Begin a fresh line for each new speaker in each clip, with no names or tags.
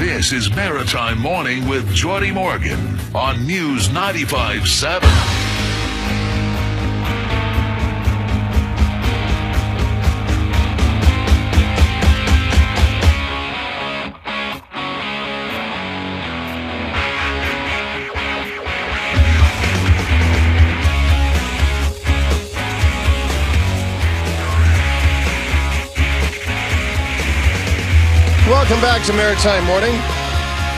This is Maritime Morning with Jordi Morgan on News 95.7.
Welcome back to Maritime Morning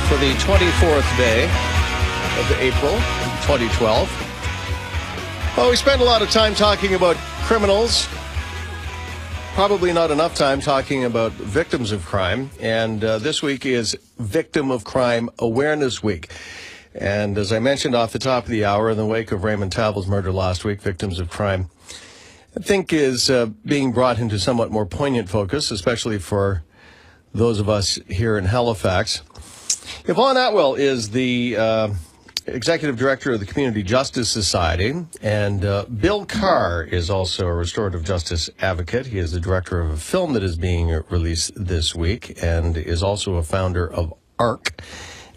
for the 24th day of April 2012. Well, we spent a lot of time talking about criminals, probably not enough time talking about victims of crime, and this week is Victim of Crime Awareness Week. And as I mentioned off the top of the hour, in the wake of Raymond Tavel's murder last week, victims of crime, I think is being brought into somewhat more poignant focus, especially for those of us here in Halifax. Yvonne Atwell is the executive director of the Community Justice Society, and Bill Carr is also a restorative justice advocate. He is the director of a film that is being released this week and is also a founder of ARC.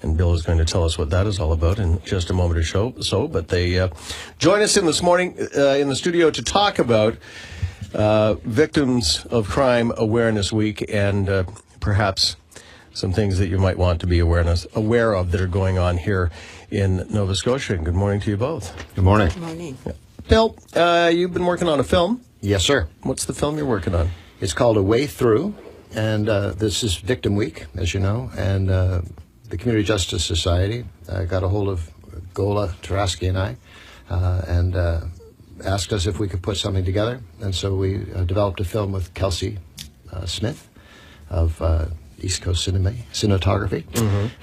And Bill is going to tell us what that is all about in just a moment or so. But they join us in this morning in the studio to talk about Victims of Crime Awareness Week and perhaps some things that you might want to be aware of that are going on here in Nova Scotia. And good morning to you both.
Good morning.
Good morning.
Yeah. Bill, you've been working on a film.
Yes, sir.
What's the film you're working on?
It's called A Way Through, and this is Victim Week, as you know, and the Community Justice Society got a hold of Gola Tarasky and I, and asked us if we could put something together, and so we developed a film with Kelsey Smith of East Coast Cinematography,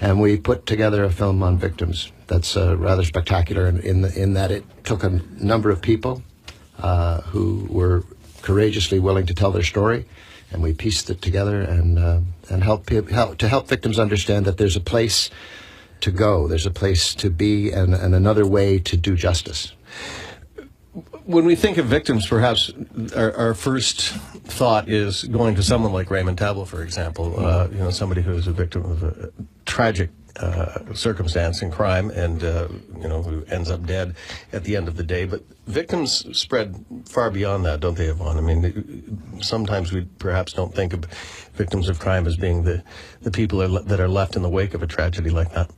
and we put together a film on victims that's rather spectacular in that it took a number of people who were courageously willing to tell their story, and we pieced it together and help victims understand that there's a place to go, there's a place to be, and another way to do justice.
When we think of victims, perhaps our first thought is going to someone like Raymond Tavel, for example, somebody who is a victim of a tragic circumstance and crime and, who ends up dead at the end of the day. But victims spread far beyond that, don't they, Yvonne? I mean, sometimes we perhaps don't think of victims of crime as being the people that are left in the wake of a tragedy like that.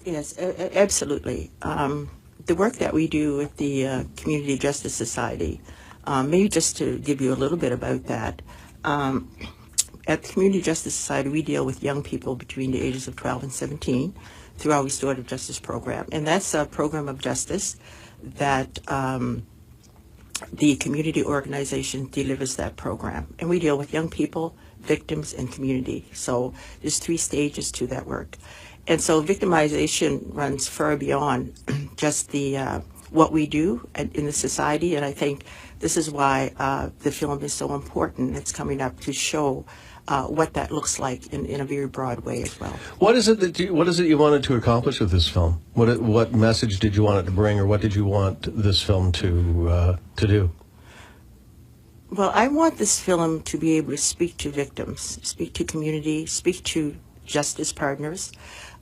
Yes, absolutely. The work that we do with the Community Justice Society, maybe just to give you a little bit about that, at the Community Justice Society we deal with young people between the ages of 12 and 17 through our Restorative Justice Program. And that's a program of justice that the community organization delivers that program. And we deal with young people, victims, and community. So there's 3 stages to that work. And so victimization runs far beyond just the what we do in the society, and I think this is why the film is so important. It's coming up to show what that looks like in a very broad way as well.
What is it you wanted to accomplish with this film? What message did you want it to bring, or what did you want this film to do?
Well, I want this film to be able to speak to victims, speak to community, speak to justice partners,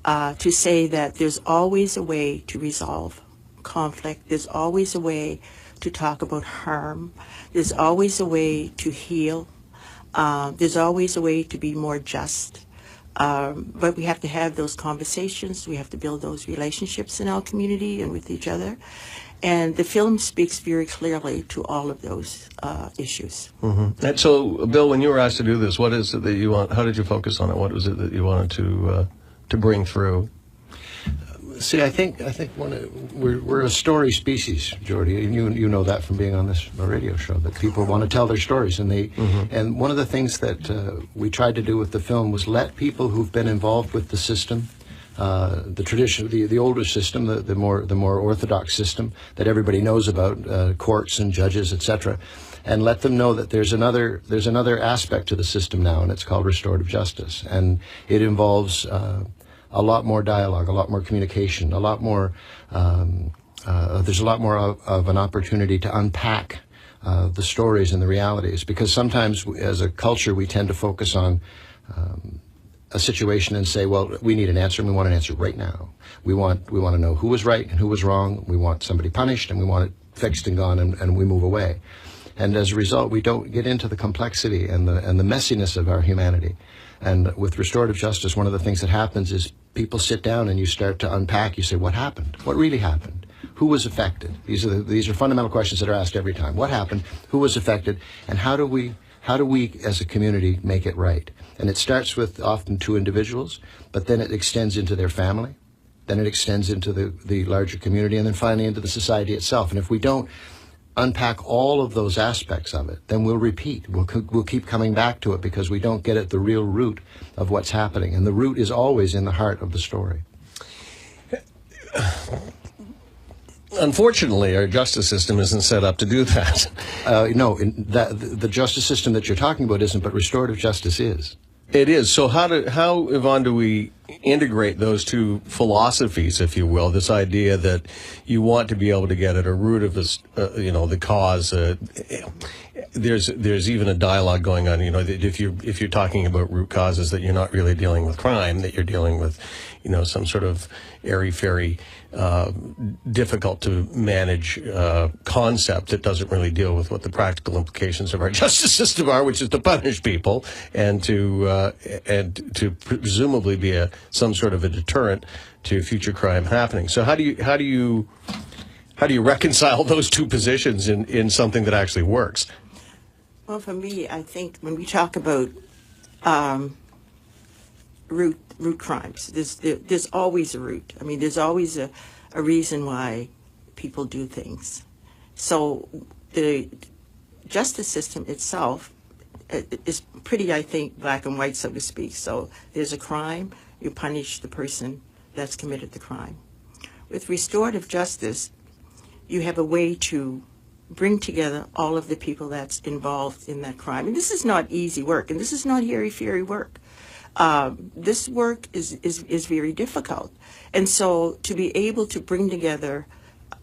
to say that there's always a way to resolve conflict. There's always a way to talk about harm. There's always a way to heal. There's always a way to be more just. But we have to have those conversations. We have to build those relationships in our community and with each other. And the film speaks very clearly to all of those issues.
Mm-hmm. And so, Bill, when you were asked to do this, what is it that you want? How did you focus on it? What was it that you wanted to bring through?
See, I think we're a story species, Jordi, and you know that from being on this radio show, that people want to tell their stories, and and one of the things that we tried to do with the film was let people who've been involved with the system, the tradition, the older system, the more orthodox system that everybody knows about, courts and judges, etc., and let them know that there's another aspect to the system now, and it's called restorative justice, and it involves a lot more dialogue, a lot more communication, a lot more. There's a lot more of an opportunity to unpack the stories and the realities, because sometimes as a culture we tend to focus on a situation and say, well, we need an answer, and we want an answer right now. We want to know who was right and who was wrong. We want somebody punished, and we want it fixed and gone, and we move away. And as a result, we don't get into the complexity and the messiness of our humanity. And with restorative justice, one of the things that happens is people sit down and you start to unpack. You say, what happened? What really happened? Who was affected? These are fundamental questions that are asked every time. What happened? Who was affected? And how do we, as a community, make it right? And it starts with often two individuals, but then it extends into their family. Then it extends into the larger community, and then finally into the society itself. And if we don't unpack all of those aspects of it, then we'll repeat. We'll keep coming back to it because we don't get at the real root of what's happening. And the root is always in the heart of the story.
Unfortunately, our justice system isn't set up to do that.
No, the justice system that you're talking about isn't, but restorative justice is.
It is. So how, Yvonne, do we integrate those two philosophies, if you will, this idea that you want to be able to get at a root of this, the cause? There's even a dialogue going on, that if you're talking about root causes, that you're not really dealing with crime, that you're dealing with, some sort of airy-fairy, difficult to manage concept that doesn't really deal with what the practical implications of our justice system are, which is to punish people and to presumably be some sort of a deterrent to future crime happening. So how do you reconcile those two positions in something that actually works?
Well, for me, I think when we talk about root crimes, there's always a root. I mean, there's always a reason why people do things. So the justice system itself is pretty, I think, black and white, so to speak. So there's a crime, you punish the person that's committed the crime. With restorative justice, you have a way to bring together all of the people that's involved in that crime. And this is not easy work, and this is not airy-fairy work. This work is very difficult. And so to be able to bring together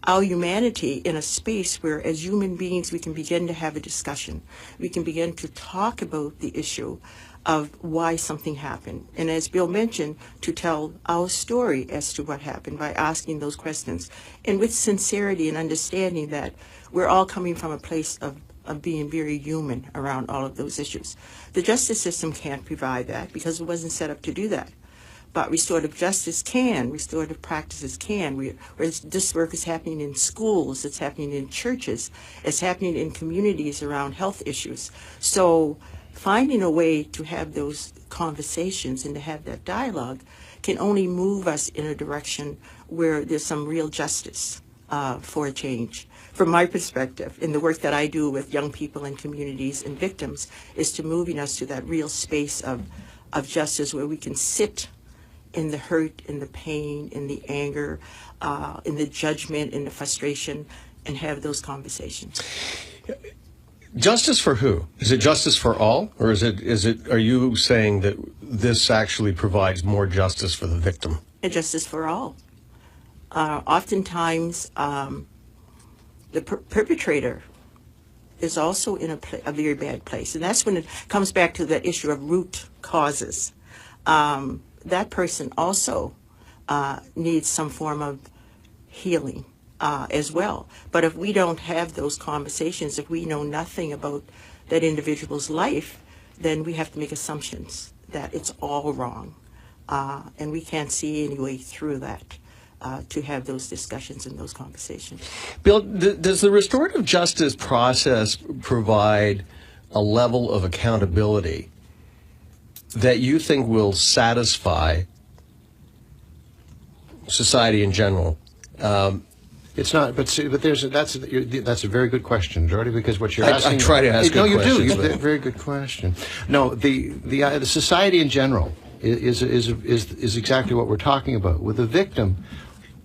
our humanity in a space where as human beings we can begin to have a discussion, we can begin to talk about the issue of why something happened. And as Bill mentioned, to tell our story as to what happened by asking those questions. And with sincerity and understanding that we're all coming from a place of being very human around all of those issues. The justice system can't provide that because it wasn't set up to do that. But restorative justice can, restorative practices can. Whereas this work is happening in schools, it's happening in churches, it's happening in communities around health issues. So finding a way to have those conversations and to have that dialogue can only move us in a direction where there's some real justice for a change. From my perspective, in the work that I do with young people and communities and victims, is to moving us to that real space of justice where we can sit in the hurt, in the pain, in the anger, in the judgment, in the frustration, and have those conversations.
Justice for who? Is it justice for all, or is it? Are you saying that this actually provides more justice for the victim?
And justice for all. Oftentimes, the perpetrator is also in a very bad place, and that's when it comes back to that issue of root causes. That person also needs some form of healing as well. But if we don't have those conversations, if we know nothing about that individual's life, then we have to make assumptions that it's all wrong. And we can't see any way through that to have those discussions and those conversations.
Bill, does the restorative justice process provide a level of accountability that you think will satisfy society in general?
It's not, that's a very good question, Jordi, because what you're asking.
I try to ask good questions.
No, you do. It's a very good question. No, the society in general is exactly what we're talking about. With the victim,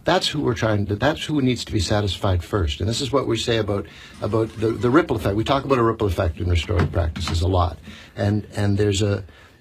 that's who that's who needs to be satisfied first. And this is what we say about the ripple effect. We talk about a ripple effect in restorative practices a lot. And there's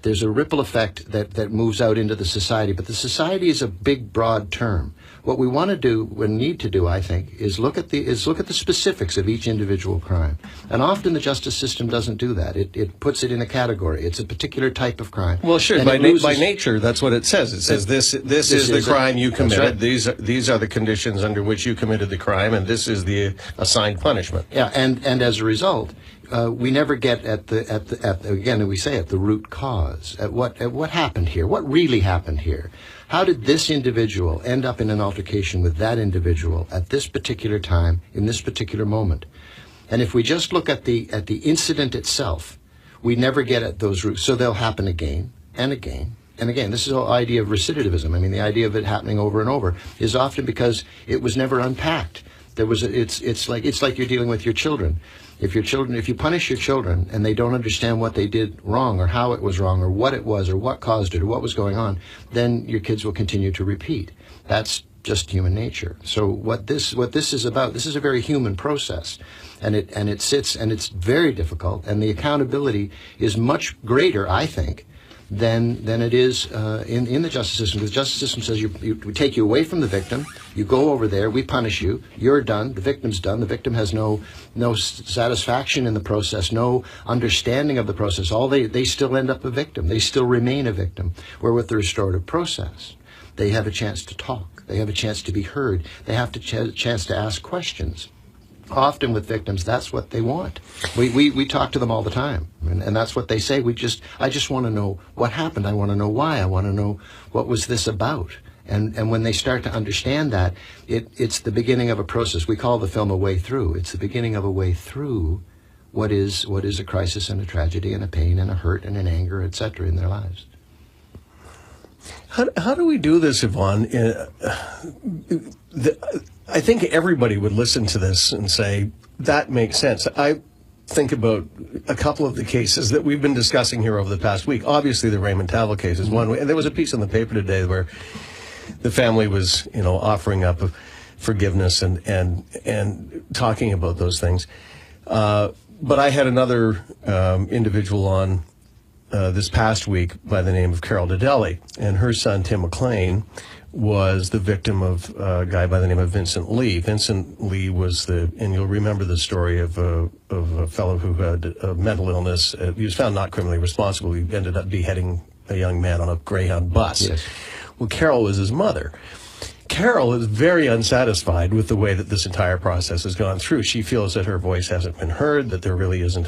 there's a ripple effect that moves out into the society. But the society is a big, broad term. What we want to do, we need to do, I think, is look at the specifics of each individual crime. And often the justice system doesn't do that. It puts it in a category. It's a particular type of crime.
Well, sure. By nature, that's what it says. It says this is the crime you committed. Right. These are the conditions under which you committed the crime, and this is the assigned punishment.
Yeah, and as a result, we never get at the root cause. At what happened here? What really happened here? How did this individual end up in an altercation with that individual at this particular time, in this particular moment? And if we just look at the incident itself, we never get at those roots. So they'll happen again and again and again. This is the whole idea of recidivism. I mean, the idea of it happening over and over is often because it was never unpacked. It's like you're dealing with your children. If you punish your children and they don't understand what they did wrong or how it was wrong or what it was or what caused it or what was going on, then your kids will continue to repeat. That's just human nature. So what this is about, this is a very human process, and it's very difficult, and the accountability is much greater, I think, than it is in the justice system. The justice system says we take you away from the victim, you go over there, we punish you, you're done, the victim's done, the victim has no satisfaction in the process, no understanding of the process. They still end up a victim, they still remain a victim. Where with the restorative process, they have a chance to talk, they have a chance to be heard, they have a chance to ask questions. Often with victims, that's what they want. We talk to them all the time, and that's what they say. I just want to know what happened. I want to know why. I want to know what was this about. And when they start to understand that, it's the beginning of a process. We call the film A Way Through. It's the beginning of a way through what is a crisis and a tragedy and a pain and a hurt and an anger, etc. in their lives.
How do we do this, Yvonne? I think everybody would listen to this and say, that makes sense. I think about a couple of the cases that we've been discussing here over the past week. Obviously, the Raymond Tavel case is one. And there was a piece in the paper today where the family was, offering up forgiveness and talking about those things. But I had another individual on this past week by the name of Carol Dedelli, and her son, Tim McLean, was the victim of a guy by the name of Vincent Lee. Vincent Lee was and you'll remember the story of a fellow who had a mental illness. He was found not criminally responsible. He ended up beheading a young man on a Greyhound bus. Yes. Well, Carol was his mother. Carol is very unsatisfied with the way that this entire process has gone through. She feels that her voice hasn't been heard, that there really isn't,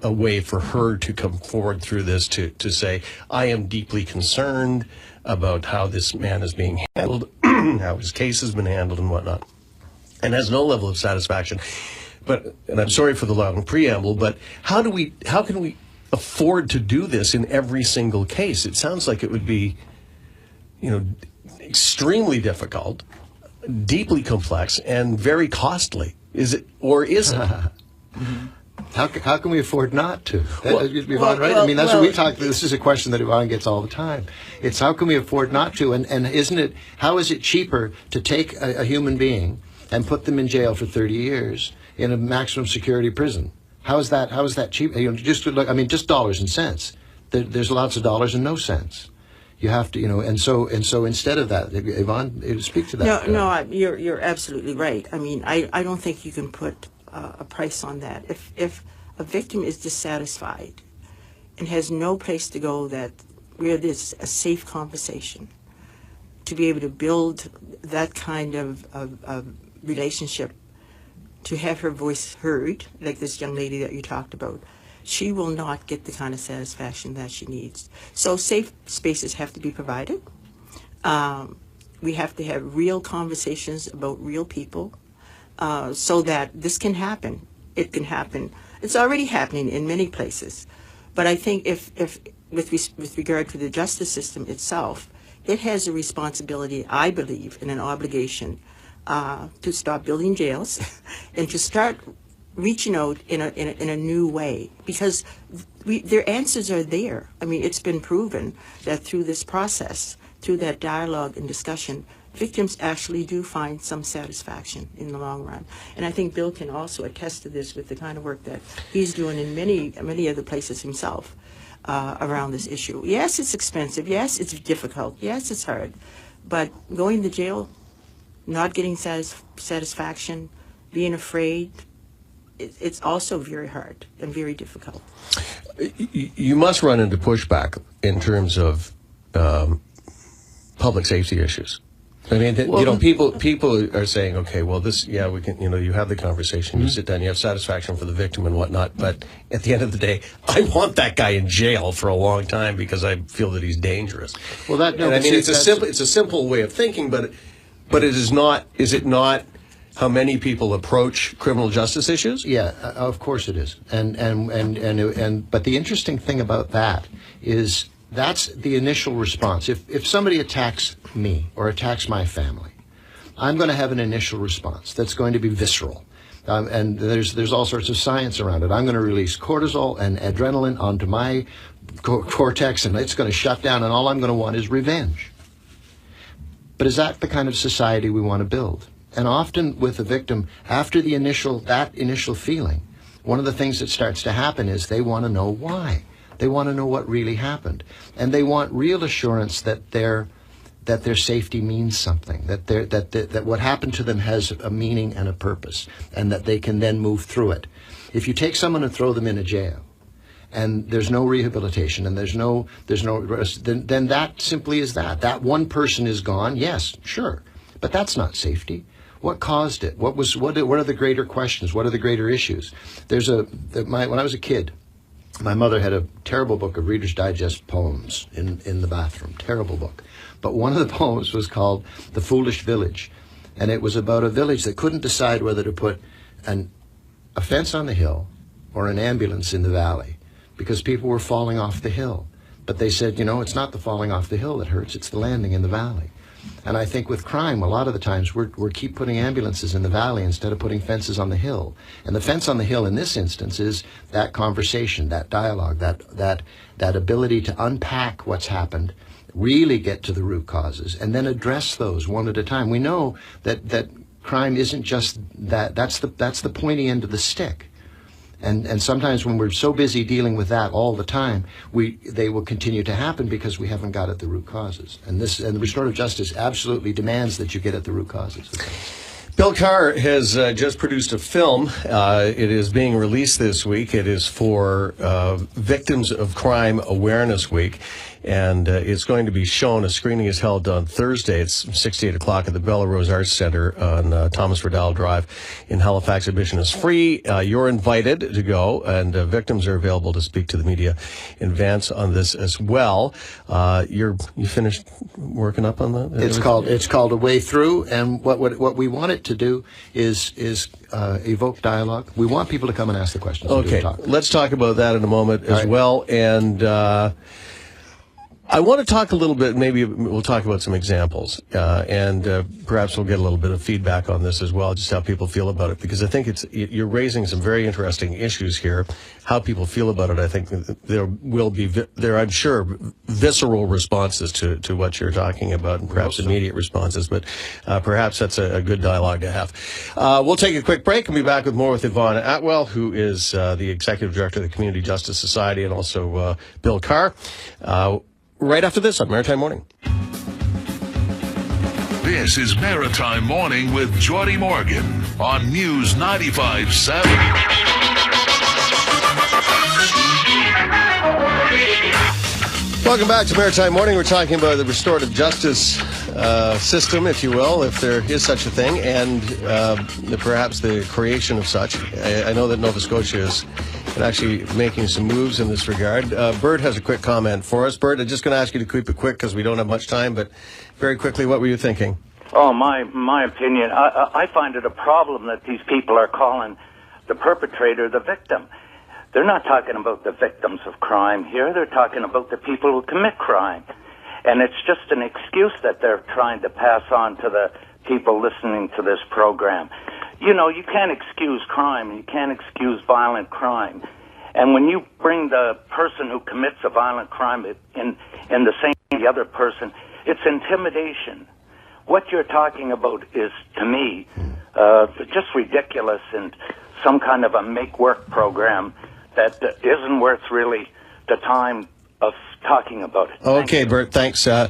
a way for her to come forward through this to say, I am deeply concerned about how this man is being handled, how his case has been handled and whatnot, and has no level of satisfaction. And I'm sorry for the long preamble, but how can we afford to do this in every single case? It sounds like it would be, extremely difficult, deeply complex, and very costly. Is it, or is it?
How can we afford not to? Yvonne, right? I mean, that's what we talk. This is a question that Yvonne gets all the time. It's how can we afford not to? And isn't it? How is it cheaper to take a human being and put them in jail for 30 years in a maximum security prison? How is that cheap? Just dollars and cents. There's lots of dollars and no cents. You have to, and so instead of that, Yvonne, speak to that.
No, you're absolutely right. I mean, I don't think you can put a price on that. If a victim is dissatisfied and has no place to go where there's a safe conversation, to be able to build that kind of relationship, to have her voice heard, like this young lady that you talked about, she will not get the kind of satisfaction that she needs. So safe spaces have to be provided. We have to have real conversations about real people so that this can happen. It can happen. It's already happening in many places. But I think if with regard to the justice system itself, it has a responsibility, I believe, and an obligation to stop building jails and to start reaching out in a new way, because their answers are there. I mean, it's been proven that through this process, through that dialogue and discussion, victims actually do find some satisfaction in the long run. And I think Bill can also attest to this with the kind of work that he's doing in many other places himself. around this issue. Yes, it's expensive. Yes, it's difficult. Yes, it's hard. But going to jail, not getting satisfaction, being afraid, it's also very hard and very difficult.
You must run into pushback in terms of public safety issues. I mean, people are saying, okay, well, this, yeah, we can, you have the conversation, you sit down, you have satisfaction for the victim and whatnot, but at the end of the day, I want that guy in jail for a long time because I feel that he's dangerous. Well, it's a simple way of thinking, but it is not. Is it not how many people approach criminal justice issues?
Yeah, of course it is. But the interesting thing about that is that's the initial response. If somebody attacks me or attacks my family, I'm going to have an initial response that's going to be visceral. And there's all sorts of science around it. I'm going to release cortisol and adrenaline onto my cortex, and it's going to shut down, and all I'm going to want is revenge. But is that the kind of society we want to build? And often with a victim, after that initial feeling, one of the things that starts to happen is they want to know why. They want to know what really happened. And they want real assurance that their safety means something, that what happened to them has a meaning and a purpose, and that they can then move through it. If you take someone and throw them in a jail, and there's no rehabilitation, and then that simply is that. That one person is gone, yes, sure, but that's not safety. What caused it? What are the greater questions? What are the greater issues? When I was a kid, my mother had a terrible book of Reader's Digest poems in the bathroom, terrible book. But one of the poems was called The Foolish Village, and it was about a village that couldn't decide whether to put a fence on the hill or an ambulance in the valley because people were falling off the hill. But they said, it's not the falling off the hill that hurts, it's the landing in the valley. And I think with crime, a lot of the times we keep putting ambulances in the valley instead of putting fences on the hill. And the fence on the hill in this instance is that conversation, that dialogue, that ability to unpack what's happened, really get to the root causes, and then address those one at a time. We know that crime isn't just that. That's the pointy end of the stick. And sometimes when we're so busy dealing with that all the time, they will continue to happen because we haven't got at the root causes. And restorative justice absolutely demands that you get at the root causes.
Bill Carr has just produced a film. It is being released this week. It is for Victims of Crime Awareness Week. And it's going to be shown. A screening is held on Thursday. It's 6 to 8 o'clock at the Belarus Arts Center on Thomas Riddell Drive in Halifax. Admission is free. You're invited to go, and victims are available to speak to the media in advance on this as well. You finished working up on that?
It's called A Way Through, and what we want it to do is evoke dialogue. We want people to come and ask the questions.
Okay, let's talk about that in a moment as well. And I want to talk a little bit, maybe we'll talk about some examples, and perhaps we'll get a little bit of feedback on this as well, just how people feel about it, because I think you're raising some very interesting issues here. How people feel about it, I think there will be, I'm sure, visceral responses to what you're talking about, and perhaps immediate responses, but perhaps that's a good dialogue to have. We'll take a quick break and be back with more with Yvonne Atwell, who is the Executive Director of the Community Justice Society, and also Bill Carr. Right after this on Maritime Morning.
This is Maritime Morning with Jordi Morgan on News 95.7.
Welcome back to Maritime Morning. We're talking about the restorative justice system, if you will, if there is such a thing, and perhaps the creation of such. I know that Nova Scotia is actually making some moves in this regard. Bert has a quick comment for us. Bert, I'm just going to ask you to keep it quick because we don't have much time, but very quickly, what were you thinking?
Oh, my opinion, I find it a problem that these people are calling the perpetrator the victim. They're not talking about the victims of crime here. They're talking about the people who commit crime. And it's just an excuse that they're trying to pass on to the people listening to this program. You can't excuse crime. You can't excuse violent crime. And when you bring the person who commits a violent crime in the same as the other person, it's intimidation. What you're talking about is, to me, just ridiculous and some kind of a make-work program that isn't worth really the time of talking about it.
Okay, Bert, thanks. I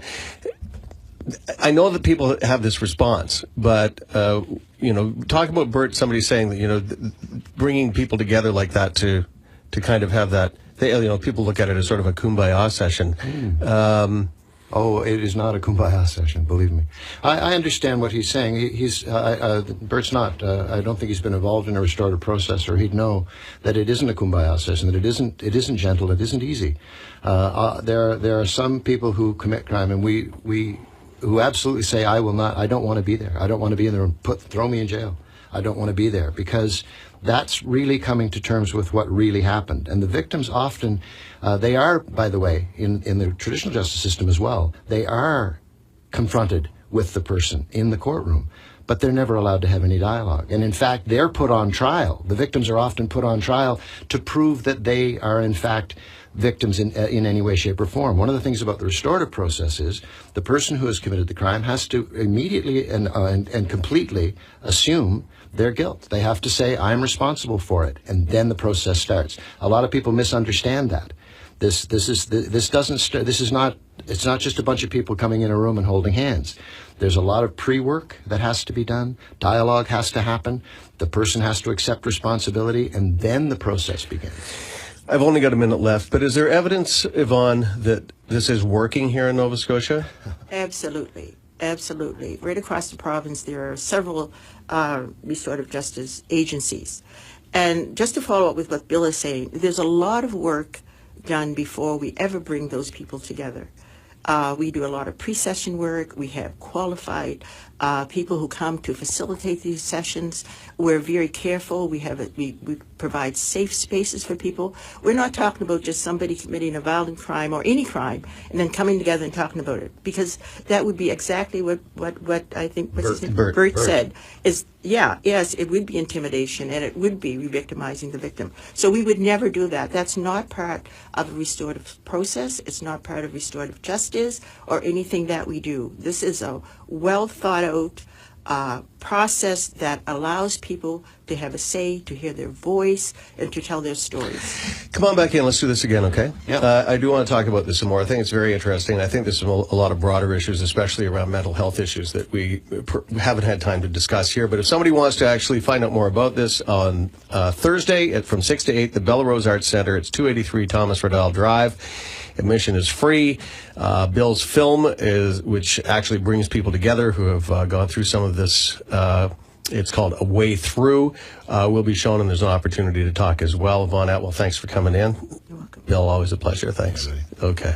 know that people have this response, but, talk about Bert, somebody saying that, bringing people together like that to kind of have that, people look at it as sort of a kumbaya session.
Oh, it is not a kumbaya session, believe me. I understand what he's saying. Bert's not. I don't think he's been involved in a restorative process, or he'd know that it isn't a kumbaya session, that it isn't gentle, it isn't easy. There are some people who commit crime, and who absolutely say, I don't want to be there. I don't want to be in the room. Throw me in jail. I don't want to be there, because that's really coming to terms with what really happened. And the victims often, they are, by the way, in the traditional justice system as well, they are confronted with the person in the courtroom, but they're never allowed to have any dialogue. And in fact, they're put on trial. The victims are often put on trial to prove that they are, in fact, victims in any way, shape, or form. One of the things about the restorative process is the person who has committed the crime has to immediately and completely assume their guilt. They have to say, I'm responsible for it, and then the process starts. A lot of people misunderstand that. It's not just a bunch of people coming in a room and holding hands. There's a lot of pre-work that has to be done. Dialogue has to happen. The person has to accept responsibility, and then the process begins.
I've only got a minute left, but is there evidence, Yvonne, that this is working here in Nova Scotia?
Absolutely. Absolutely. Right across the province, there are several restorative justice agencies. And just to follow up with what Bill is saying, there's a lot of work done before we ever bring those people together. We do a lot of pre-session work. We have qualified people who come to facilitate these sessions. We're very careful. We provide safe spaces for people. We're not talking about just somebody committing a violent crime or any crime and then coming together and talking about it, because that would be exactly what I think Bert said. Yes, it would be intimidation, and it would be re-victimizing the victim. So we would never do that. That's not part of a restorative process. It's not part of restorative justice or anything that we do. This is a well thought out process that allows people to have a say, to hear their voice, and to tell their stories.
Come on back in. Let's do this again, okay?
Yeah.
I do want to talk about this some more. I think it's very interesting. I think there's a lot of broader issues, especially around mental health issues, that we haven't had time to discuss here. But if somebody wants to actually find out more about this, on Thursday from 6 to 8, the Bellarose Arts Center. It's 283 Thomas Riddell Drive. Admission is free. Bill's film, which actually brings people together who have gone through some of this. It's called A Way Through. Will be shown, and there's an opportunity to talk as well. Yvonne Atwell, thanks for coming in.
You're welcome.
Bill, always a pleasure. Thanks. Okay.